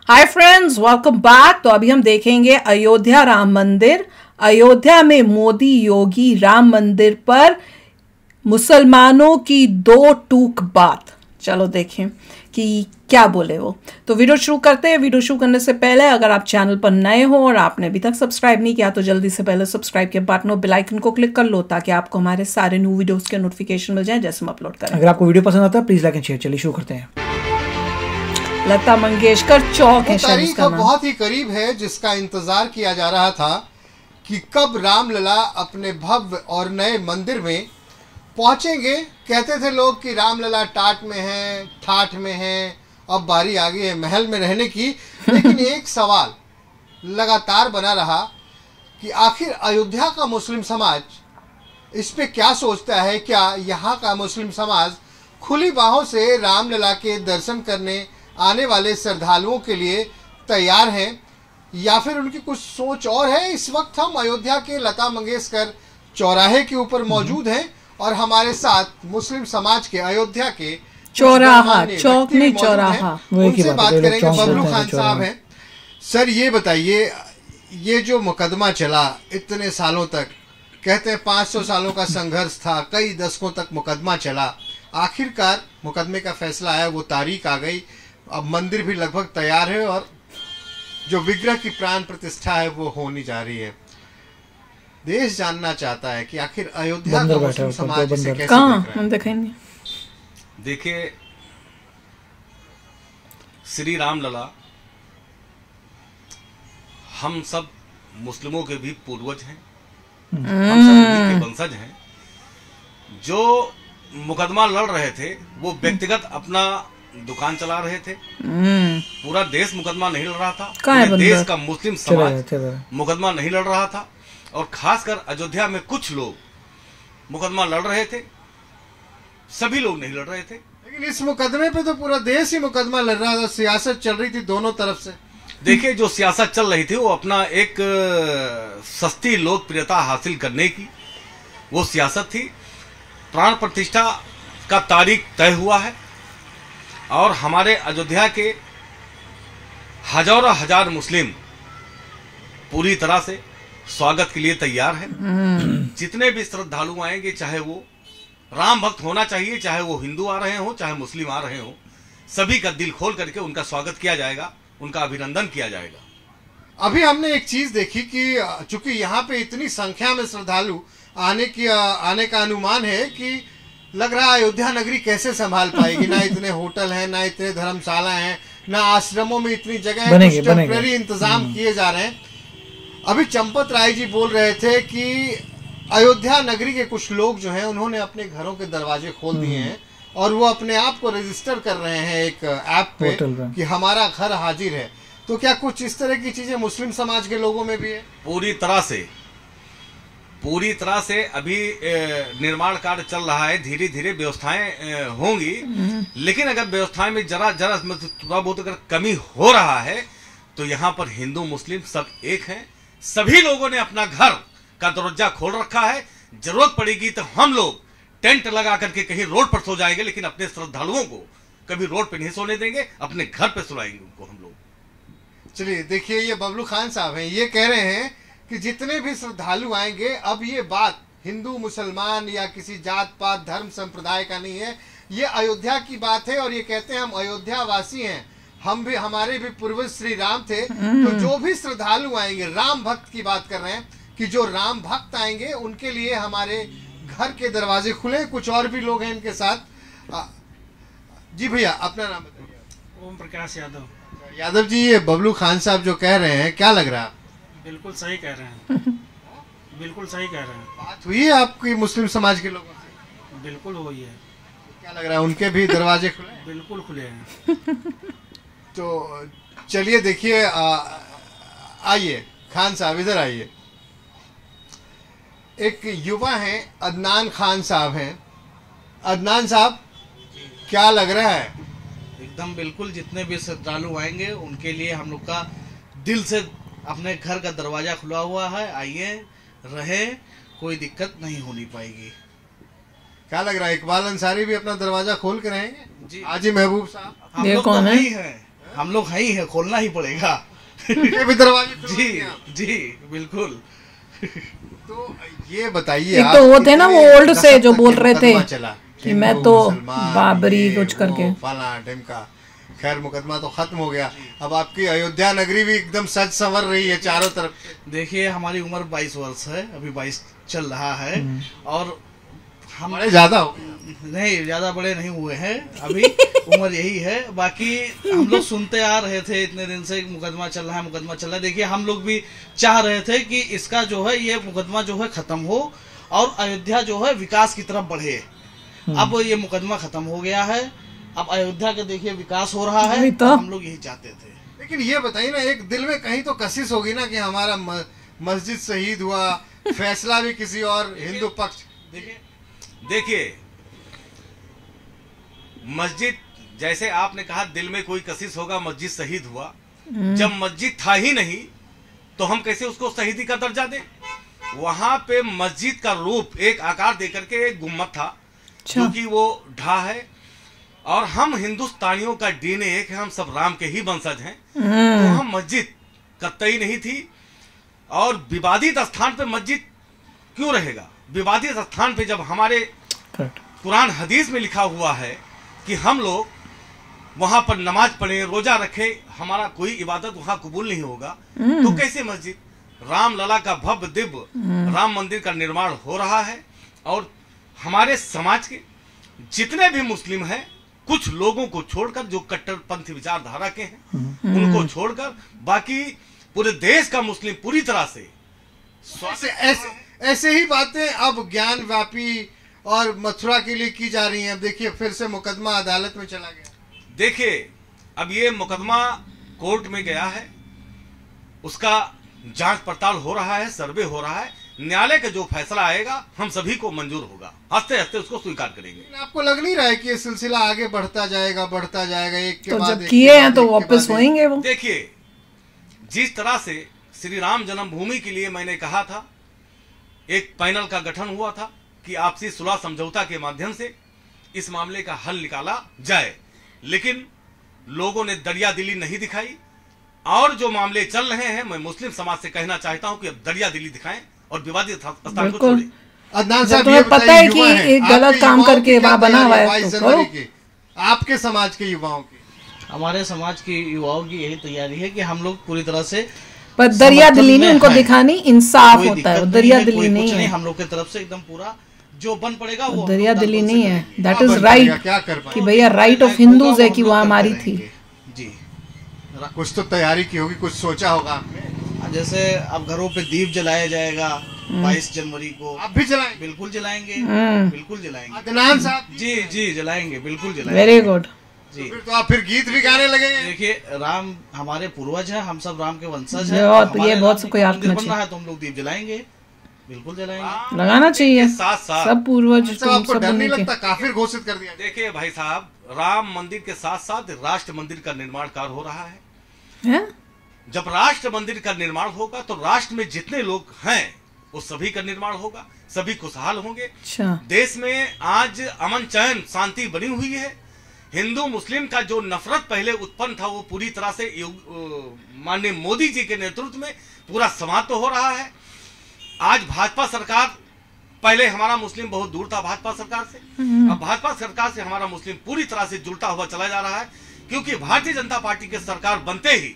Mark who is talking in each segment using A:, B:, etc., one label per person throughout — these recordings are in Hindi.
A: Hi friends, welcome back. तो अभी हम देखेंगे अयोध्या राम मंदिर। अयोध्या में मोदी योगी राम मंदिर पर मुसलमानों की दो टूक बात। चलो देखें कि क्या बोले वो। तो वीडियो शुरू करते हैं। वीडियो शुरू करने से पहले अगर आप चैनल पर नए हो और आपने अभी तक सब्सक्राइब नहीं किया तो जल्दी से पहले सब्सक्राइब के बटन और बेल आइकन को क्लिक कर लो ताकि आपको हमारे सारे न्यू वीडियोस के नोटिफिकेशन मिल जाए जैसे हम अपलोड करें।
B: अगर आपको वीडियो पसंद आता है प्लीज लाइक एंड शेयर। चलिए शुरू करते हैं।
A: लता मंगेशकर चौक है शायद
C: तारीख बहुत ही करीब है जिसका इंतजार किया जा रहा था कि कब रामलला अपने भव्य और नए मंदिर में पहुंचेंगे। कहते थे लोग कि रामलला टाट में है, ठाठ में है, अब बारी आ गई है महल में रहने की। लेकिन एक सवाल लगातार बना रहा कि आखिर अयोध्या का मुस्लिम समाज इस पे क्या सोचता है। क्या यहाँ का मुस्लिम समाज खुली बाहों से रामलला के दर्शन करने आने वाले श्रद्धालुओं के लिए तैयार हैं या फिर उनकी कुछ सोच और है। इस वक्त हम अयोध्या के लता मंगेशकर चौराहे के ऊपर मौजूद हैं और हमारे साथ मुस्लिम समाज के अयोध्या के
A: चौराहा, चौक नहीं चौराहा,
C: उनसे बात करेंगे। बबलू खान साहब हैं। सर ये बताइए, ये जो मुकदमा चला इतने सालों तक, कहते हैं 500 सालों का संघर्ष था, कई दशकों तक मुकदमा चला, आखिरकार मुकदमे का फैसला आया, वो तारीख आ गई, अब मंदिर भी लगभग तैयार है और जो विग्रह की प्राण प्रतिष्ठा है वो होने जा रही है। देश जानना चाहता है कि आखिर अयोध्या का मुस्लिम समाज इसे कैसे देख रहा है।
D: देखिए, श्री रामलला हम सब मुस्लिमों के भी पूर्वज हैं, हम सब उन्हीं के वंशज हैं। जो मुकदमा लड़ रहे थे वो व्यक्तिगत अपना दुकान चला रहे थे। पूरा देश मुकदमा नहीं लड़ रहा था, पूरे देश का मुस्लिम समाज मुकदमा नहीं लड़ रहा था। और खासकर अयोध्या में कुछ लोग मुकदमा लड़ रहे थे, सभी लोग नहीं लड़ रहे थे।
C: लेकिन इस मुकदमे पे तो पूरा देश ही मुकदमा लड़ रहा था, सियासत चल रही थी दोनों तरफ से।
D: देखिए, जो सियासत चल रही थी वो अपना एक सस्ती लोकप्रियता हासिल करने की वो सियासत थी। प्राण प्रतिष्ठा का तारीख तय हुआ है और हमारे अयोध्या के हजारों हजार मुस्लिम पूरी तरह से स्वागत के लिए तैयार हैं। जितने भी श्रद्धालु आएंगे, चाहे वो राम भक्त होना चाहिए, चाहे वो हिंदू आ रहे हो, चाहे मुस्लिम आ रहे हो, सभी का दिल खोल करके उनका स्वागत किया जाएगा, उनका अभिनंदन किया जाएगा।
C: अभी हमने एक चीज देखी कि चूंकि यहाँ पे इतनी संख्या में श्रद्धालु आने का अनुमान है कि लग रहा है अयोध्या नगरी कैसे संभाल पाएगी। ना इतने होटल हैं, ना इतने धर्मशाला हैं, ना आश्रमों में इतनी जगह है। कुछ टेम्परेरी इंतजाम किए जा रहे हैं। अभी चंपत राय जी बोल रहे थे कि अयोध्या नगरी के कुछ लोग जो हैं उन्होंने अपने घरों के दरवाजे खोल दिए हैं और वो अपने आप को रजिस्टर कर रहे हैं एक ऐप पे कि हमारा घर हाजिर है। तो क्या कुछ इस तरह की चीजें मुस्लिम समाज के लोगों में भी है?
D: पूरी तरह से अभी निर्माण कार्य चल रहा है, धीरे धीरे व्यवस्थाएं होंगी। लेकिन अगर व्यवस्थाएं में जरा थोड़ा बहुत अगर कमी हो रहा है तो यहाँ पर हिंदू मुस्लिम सब एक हैं। सभी लोगों ने अपना घर का दरवाजा खोल रखा है। जरूरत पड़ेगी तो हम लोग टेंट लगा करके कहीं रोड पर सो जाएंगे, लेकिन अपने श्रद्धालुओं को कभी रोड पे नहीं सोने देंगे, अपने घर पे सुलाएंगे उनको हम लोग।
C: चलिए देखिए, ये बबलू खान साहब हैं, ये कह रहे हैं कि जितने भी श्रद्धालु आएंगे, अब ये बात हिंदू मुसलमान या किसी जात पात धर्म संप्रदाय का नहीं है, ये अयोध्या की बात है। और ये कहते हैं हम अयोध्या वासी हैं, हम भी, हमारे भी पूर्वज श्री राम थे। तो जो भी श्रद्धालु आएंगे, राम भक्त की बात कर रहे हैं कि जो राम भक्त आएंगे उनके लिए हमारे घर के दरवाजे खुले। कुछ और भी लोग हैं इनके साथ। जी भैया, अपना नाम बताइए।
E: ओम प्रकाश यादव।
C: यादव जी, ये बबलू खान साहब जो कह रहे हैं क्या लग रहा है?
E: बिल्कुल सही कह रहे हैं। बिल्कुल सही कह रहे हैं।
C: बात हुई है आपकी मुस्लिम समाज के लोगों से?
E: बिल्कुल हुई है।
C: क्या लग रहा है, उनके भी दरवाजे खुले?
E: बिल्कुल खुले हैं।
C: तो चलिए देखिए, आइए खान साहब इधर आइए। एक युवा हैं, अदनान खान साहब हैं। अदनान साहब, क्या लग रहा है?
F: एकदम बिल्कुल, जितने भी श्रद्धालु आएंगे उनके लिए हम लोग का दिल से अपने घर का दरवाजा खुला हुआ है। आइए, रहे, कोई दिक्कत नहीं होनी पाएगी।
C: क्या लग रहा है, इकबाल अंसारी भी अपना दरवाजा खोल के रहेंगे?
F: जी,
C: हाजी महबूब साहब,
F: हम लोग तो नहीं है। हम लोग हैं ही है, खोलना ही पड़ेगा।
C: ये भी दरवाजे खोल
F: जी
C: दिए आप।
F: जी बिल्कुल।
C: तो ये बताइए,
A: एक तो वो थे ना, वो
C: कितने
A: ओल्ड से
C: दशक
A: जो
C: तक
A: बोल
C: ये
A: रहे थे
C: मुकदमा चला
A: कि मैं
C: हिंदू,
A: तो
C: मुसलमान,
A: बाबरी
C: ये,
A: कुछ करके।
C: वो, फला ढिमका। खैर मुकदमा तो खत्म हो गया, अब आपकी अयोध्या नगरी भी एकदम सज संवर रही है चारों तरफ।
F: देखिए हमारी उम्र 22 वर्ष है, अभी 22 चल रहा है, और हम
C: हमारे ज्यादा हो गया।
F: नहीं ज़्यादा बड़े नहीं हुए हैं अभी, उम्र यही है। बाकी हम लोग सुनते आ रहे थे इतने दिन से मुकदमा चल रहा है, मुकदमा चल रहा है। देखिए हम लोग भी चाह रहे थे कि इसका जो है ये मुकदमा जो है ख़त्म हो और अयोध्या जो है विकास की तरफ बढ़े। अब ये मुकदमा ख़त्म हो गया है, अब अयोध्या का देखिए विकास हो रहा है,
A: वही तो।
F: हम लोग यही चाहते थे।
C: लेकिन ये बताइए ना, एक दिल में कहीं तो कशिश होगी ना कि हमारा मस्जिद शहीद हुआ, फैसला भी किसी और हिंदू पक्ष।
D: देखिए मस्जिद, जैसे आपने कहा दिल में कोई कशिश होगा, मस्जिद शहीद हुआ। जब मस्जिद था ही नहीं तो हम कैसे उसको शहीदी का दर्जा दें? वहां पे मस्जिद का रूप एक आकार देकर के एक गुम्मद था, क्योंकि वो ढा है। और हम हिंदुस्तानियों का डीएनए एक है, हम सब राम के ही वंशज हैं। तो हम मस्जिद कतई नहीं थी। और विवादित स्थान पे मस्जिद क्यों रहेगा? विवादित स्थान पे जब हमारे कुरान हदीस में लिखा हुआ है कि हम लोग वहां पर नमाज पढ़े, रोजा रखे, हमारा कोई इबादत वहां कबूल नहीं होगा, तो कैसे मस्जिद? रामलला का भव्य दिव्य राम मंदिर का निर्माण हो रहा है। और हमारे समाज के जितने भी मुस्लिम हैं, कुछ लोगों को छोड़कर, जो कट्टरपंथी विचारधारा के हैं उनको छोड़कर, बाकी पूरे देश का मुस्लिम पूरी तरह से
C: ऐसे ही बातें अब ज्ञान व्यापी और मथुरा के लिए की जा रही हैं। अब देखिए फिर से मुकदमा अदालत में चला गया।
D: देखिए अब ये मुकदमा कोर्ट में गया है, उसका जांच पड़ताल हो रहा है, सर्वे हो रहा है। न्यायालय का जो फैसला आएगा हम सभी को मंजूर होगा, हंसते हंसते उसको स्वीकार करेंगे।
C: आपको लग नहीं रहा है कि ये सिलसिला आगे बढ़ता जाएगा एक के
A: तो
C: बाद
A: जब
C: एक
A: किए
C: के
A: हैं
C: बाद
A: तो
C: एक के
A: वापस
C: बाद एक।
A: होएंगे वो।
D: देखिए जिस तरह से श्री राम जन्मभूमि के लिए मैंने कहा था, एक पैनल का गठन हुआ था कि आपसी सुलह समझौता के माध्यम से इस मामले का हल निकाला जाए, लेकिन लोगों ने दरिया दिली नहीं दिखाई। और जो मामले चल रहे हैं, मैं मुस्लिम समाज से कहना चाहता हूं कि अब दरिया दिली दिखाएं और विवादित स्थान को छोड़ें।
C: अदनान
A: जब
C: साहब,
A: तुम्हें
C: ये
A: पता
C: बताइए,
A: है कि
C: युवा हैं,
A: एक गलत
C: आपके
A: काम
C: युवाओं
A: करके
C: की क्या
A: वहाँ बना हुआ है,
C: तैयारी 22
A: तो
C: जनवरी
A: करो।
C: की? आपके समाज के युवाओं की?
F: हमारे समाज के युवाओं की यही तैयारी है कि हम लोग पूरी तरह से
A: पर दरिया
F: समर्थन
A: दिल्ली नहीं,
F: में
A: उनको
F: हैं।
A: दिखानी इंसाफ
F: कोई
A: होता
F: दिक्कत
A: है, वो
F: नहीं
A: दरिया
F: है,
A: दिल्ली
F: कोई
A: नहीं
F: कुछ नहीं,
A: है।
F: हम लोग की तरफ से एकदम पूरा जो बन पड़ेगा वो हम
A: दरिया
F: लोग
A: दिल्ली
F: दल
A: नहीं
F: से
A: है,
F: करेंगे।
A: दैट
C: क्या
A: इज
C: बन
A: राइट
C: पाएगा, क्या कर
A: कि
C: पाएंगे?
A: भैया राइट ऑफ
F: होगा,
A: हिंदूज है
F: वो
A: कि
F: हम
A: वो
F: लोग
A: हमारी
F: करते
A: थी।
F: रहेंगे। जी
C: कुछ तो तैयारी की होगी, कुछ सोचा होगा आपने।
F: जैसे अब घरों पे दीप जलाया जाएगा 22 जनवरी को।
C: आप भी चलाएंगे?
F: बिल्कुल जलाएंगे, बिल्कुल जलाएंगे।
C: अदनान साहब
F: जी जी जलाएंगे, बिल्कुल जलाएंगे।
A: Very good.
F: जी
C: फिर तो आप फिर गीत भी गाने लगेंगे।
F: देखिए राम हमारे पूर्वज हैं, हम सब राम के वंशज हैं।
A: बहुत-
F: हमारे
A: ये बहुत
F: राम जी
A: सबको
F: का
A: याद
F: मंदिर
A: रखना
F: बन रहा
A: चाहिए।
F: है तो हम लोग दीप जलाएंगे, बिल्कुल जलाएंगे।
A: लगाना चाहिए,
D: साथ साथ
A: सब पूर्वज
C: सब
A: तुम
C: आपको
A: सब
C: डर नहीं
A: बनने के।
C: लगता? काफिर घोषित कर दिया।
D: देखिए भाई साहब, राम मंदिर के साथ साथ राष्ट्र मंदिर का निर्माण कार्य हो रहा है।
A: हैं?
D: जब राष्ट्र मंदिर का निर्माण होगा तो राष्ट्र में जितने लोग हैं वो सभी का निर्माण होगा, सभी खुशहाल होंगे।
A: अच्छा,
D: देश में आज अमन चैन शांति बनी हुई है। हिंदू मुस्लिम का जो नफरत पहले उत्पन्न था वो पूरी तरह से माननीय मोदी जी के नेतृत्व में पूरा समाप्त हो रहा है। आज भाजपा सरकार, पहले हमारा मुस्लिम बहुत दूर था भाजपा सरकार से, अब भाजपा सरकार से हमारा मुस्लिम पूरी तरह से जुड़ता हुआ चला जा रहा है, क्योंकि भारतीय जनता पार्टी की सरकार बनते ही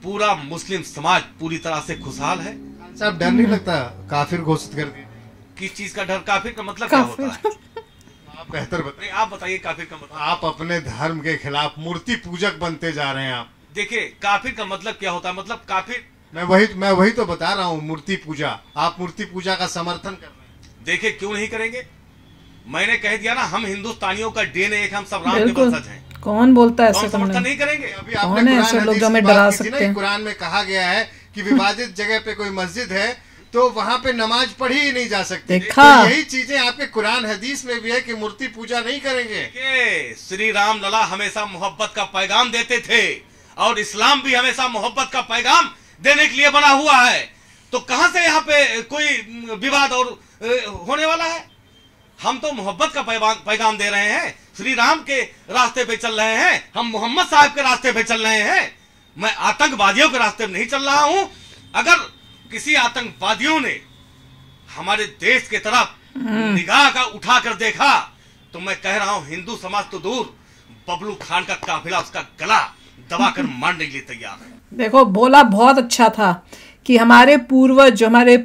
D: पूरा मुस्लिम समाज पूरी तरह से खुशहाल है।
C: साहब डर नहीं लगता काफिर घोषित कर दिया?
D: किस चीज का डर? काफिर का मतलब क्या होता है?
C: आप बेहतर बताइए।
D: नहीं, आप बताइए काफिर का मतलब।
C: आप अपने धर्म के खिलाफ मूर्ति पूजक बनते जा रहे हैं। आप
D: देखिए काफिर का मतलब क्या होता है? मतलब काफिर,
C: मैं वही तो बता रहा हूँ, मूर्ति पूजा। आप मूर्ति पूजा का समर्थन कर रहे हैं।
D: देखिए क्यों नहीं करेंगे? मैंने कह दिया ना, हम हिंदुस्तानियों का डीएनए एक, हम सब राम के
A: बिल्कुल।
D: वंशज हैं।
A: कौन बोलता है
D: तो हम
A: ऐसे?
D: समर्थन
A: तुमने
D: नहीं करेंगे।
C: अभी
A: कौन
C: आपने
A: है
C: कुरान
A: ऐसे लोग
C: हदीस
A: जो
C: की
A: हमें
C: बात
A: डरा
C: की थी ना,
A: सकते हैं?
C: कुरान में कहा गया है कि विवादित जगह पे कोई मस्जिद है तो वहां पे नमाज पढ़ी ही नहीं जा सकती।
A: देखा?
C: तो यही चीजें आपके कुरान हदीस में भी है कि मूर्ति पूजा नहीं करेंगे।
D: देखिए, श्री राम लला हमेशा मोहब्बत का पैगाम देते थे और इस्लाम भी हमेशा मोहब्बत का पैगाम देने के लिए बना हुआ है। तो कहां से यहाँ पे कोई विवाद और होने वाला है? हम तो मोहब्बत का पैगाम दे रहे हैं श्री राम के रास्ते पे चल रहे हैं, हम मोहम्मद साहब के रास्ते पे चल रहे हैं। मैं आतंकवादियों के रास्ते में नहीं चल रहा हूं। अगर किसी आतंकवादियों ने हमारे देश के तरफ निगाह का उठा कर देखा तो मैं कह रहा हूं हिंदू समाज तो दूर, बबलू खान का काफिला उसका गला दबाकर मारने के लिए तैयार है।
A: देखो बोला बहुत अच्छा था कि हमारे पूर्वज जो हमारे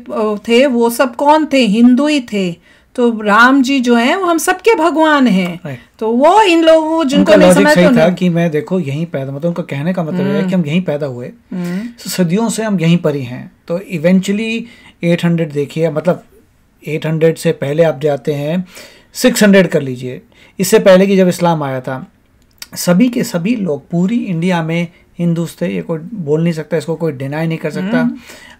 A: थे वो सब कौन थे, हिंदू ही थे। तो राम जी जो हैं वो हम सबके भगवान हैं। तो वो इन लोगों जिनको नहीं समझते
B: था कि मैं देखो यहीं पैदा, मतलब उनका कहने का मतलब है कि हम यहीं पैदा हुए, सदियों से हम यहीं पर ही हैं। तो इवेंचुअली 800 देखिए, मतलब 800 से पहले आप जाते हैं 600 कर लीजिए, इससे पहले कि जब इस्लाम आया था सभी के सभी लोग पूरी इंडिया में हिंदूज थे। ये कोई बोल नहीं सकता, इसको कोई डिनाई नहीं कर सकता।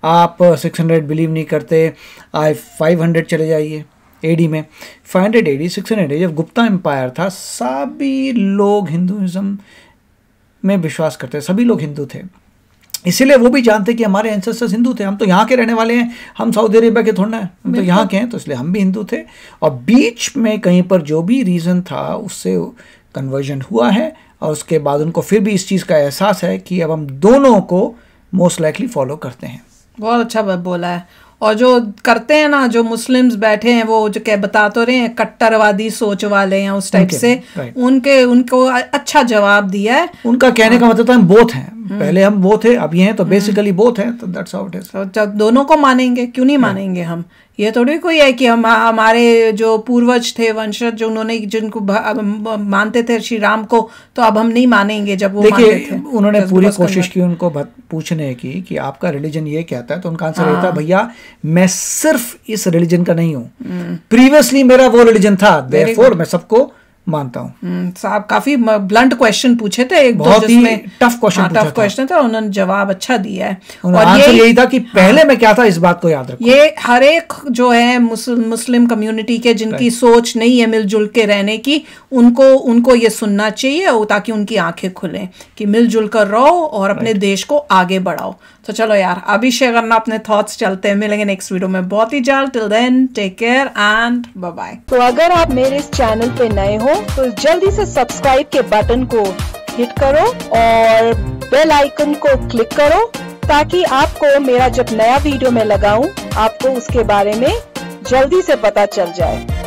B: आप 600 बिलीव नहीं करते, 500 चले जाइए एडी में, 500 AD 600 AD जब गुप्ता एम्पायर था सभी लोग हिंदुइज्म में विश्वास करते, सभी लोग हिंदू थे। इसीलिए वो भी जानते कि हमारे एंसेस्टर्स हिंदू थे, हम तो यहाँ के रहने वाले हैं, हम सऊदी अरेबिया के थोड़ा है, हम तो यहाँ के हैं, तो इसलिए हम भी हिंदू थे। और बीच में कहीं पर जो भी रीज़न था उससे कन्वर्जन हुआ है और उसके बाद उनको फिर भी इस चीज़ का एहसास है कि अब हम दोनों को मोस्ट लाइकली फॉलो करते हैं।
A: बहुत अच्छा बोला है। और जो करते हैं ना, जो मुस्लिम्स बैठे हैं वो जो क्या बता तो रहे हैं कट्टरवादी सोच वाले हैं उस टाइप से, उनको अच्छा जवाब दिया है।
B: उनका कहने का मतलब हम बोथ हैं, पहले हम वो थे अब ये हैं, तो बेसिकली बोथ हैं, तो दैट्स हाउ इट इज।
A: तो दोनों को मानेंगे, क्यों नहीं मानेंगे हम? ये थोड़ी कोई है कि हम हमारे जो पूर्वज थे वंशज जो उन्होंने जिनको मानते थे श्री राम को, तो अब हम नहीं मानेंगे जब वो मानते थे।
B: उन्होंने पूरी कोशिश की उनको पूछने की कि आपका रिलीजन ये कहता है, तो उनका आंसर ये था भैया मैं सिर्फ इस रिलीजन का नहीं हूँ, प्रीवियसली मेरा वो रिलीजन था, देयरफॉर मैं सबको मानता हूँ।
A: साहब काफी ब्लंट क्वेश्चन पूछे थे, एक
B: बहुत ही टफ क्वेश्चन
A: था, उन्होंने जवाब अच्छा दिया है।
B: और आंसर यही था कि पहले मैं क्या था, इस बात को याद रखो।
A: ये हर एक जो है मुस्लिम कम्युनिटी के जिनकी सोच नहीं है मिलजुल के रहने की, उनको ये सुनना चाहिए ताकि उनकी आंखें खुलें कि मिलजुल कर रहो और अपने देश को आगे बढ़ाओ। तो चलो यार अभी शेयर करना अपने थॉट्स, चलते हैं, मिलेंगे नेक्स्ट वीडियो में बहुत ही जल्द। Till then take care and bye bye.
G: तो अगर आप मेरे इस चैनल पे नए हो तो जल्दी से सब्सक्राइब के बटन को हिट करो और बेल आइकन को क्लिक करो ताकि आपको मेरा जब नया वीडियो मैं लगाऊं आपको उसके बारे में जल्दी से पता चल जाए।